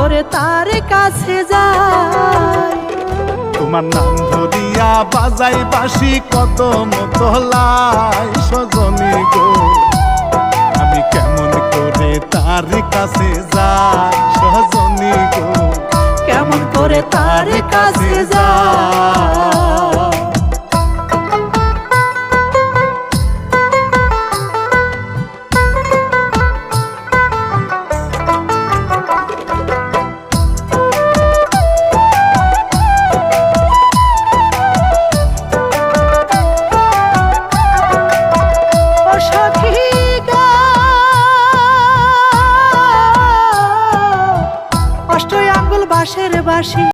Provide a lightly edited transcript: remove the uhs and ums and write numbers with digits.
করে তার কাছে যাই। তোমার নাম ধরিয়া বাজাই বাঁশি কত মতলাই সজনী গো, আমি কেমন করে তার কাছে যাই সজনী গো, কেমন করে তার কাছে যাই। বাঁশের বাঁশি